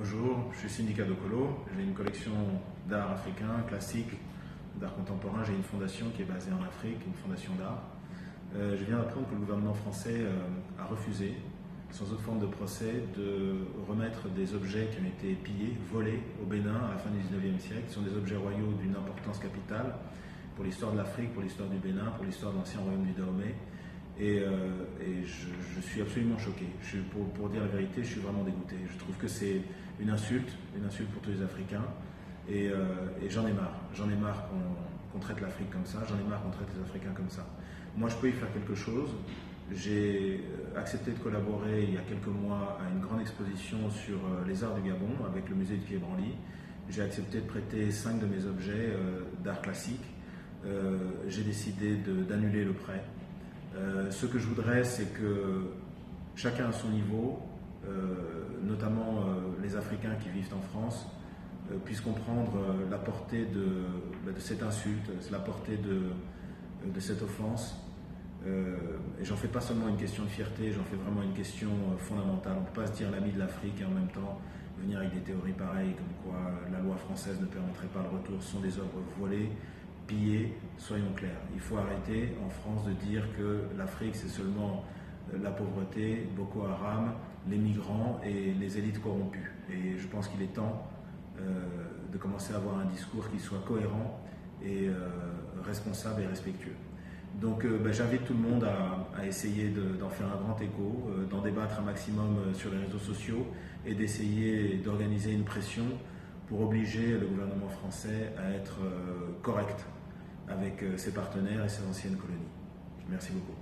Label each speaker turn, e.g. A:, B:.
A: Bonjour, je suis Syndicat Dokolo, j'ai une collection d'art africain, classique, d'art contemporain. J'ai une fondation qui est basée en Afrique, une fondation d'art. Je viens d'apprendre que le gouvernement français a refusé, sans autre forme de procès, de remettre des objets qui ont été pillés, volés au Bénin à la fin du 19e siècle. Ce sont des objets royaux d'une importance capitale pour l'histoire de l'Afrique, pour l'histoire du Bénin, pour l'histoire de l'ancien royaume du Dahomey. Je suis absolument choqué. Pour dire la vérité, je suis vraiment dégoûté. Je trouve que c'est une insulte pour tous les Africains. Et j'en ai marre. J'en ai marre qu'on traite l'Afrique comme ça. J'en ai marre qu'on traite les Africains comme ça. Moi, je peux y faire quelque chose. J'ai accepté de collaborer il y a quelques mois à une grande exposition sur les arts du Gabon avec le musée de Pied-Branly. J'ai accepté de prêter 5 de mes objets d'art classique. J'ai décidé d'annuler le prêt. Ce que je voudrais, c'est que chacun à son niveau, notamment les Africains qui vivent en France, puissent comprendre la portée de cette insulte, la portée de cette offense. Et j'en fais pas seulement une question de fierté, j'en fais vraiment une question fondamentale. On ne peut pas se dire l'ami de l'Afrique et en même temps venir avec des théories pareilles, comme quoi la loi française ne permettrait pas le retour. Ce sont des œuvres volées, pillées, soyons clairs. Il faut arrêter en France de dire que l'Afrique c'est seulement la pauvreté, Boko Haram, les migrants et les élites corrompues. Et je pense qu'il est temps de commencer à avoir un discours qui soit cohérent et responsable et respectueux. Donc j'invite tout le monde à essayer d'en faire un grand écho, d'en débattre un maximum sur les réseaux sociaux et d'essayer d'organiser une pression pour obliger le gouvernement français à être correct avec ses partenaires et ses anciennes colonies. Merci beaucoup.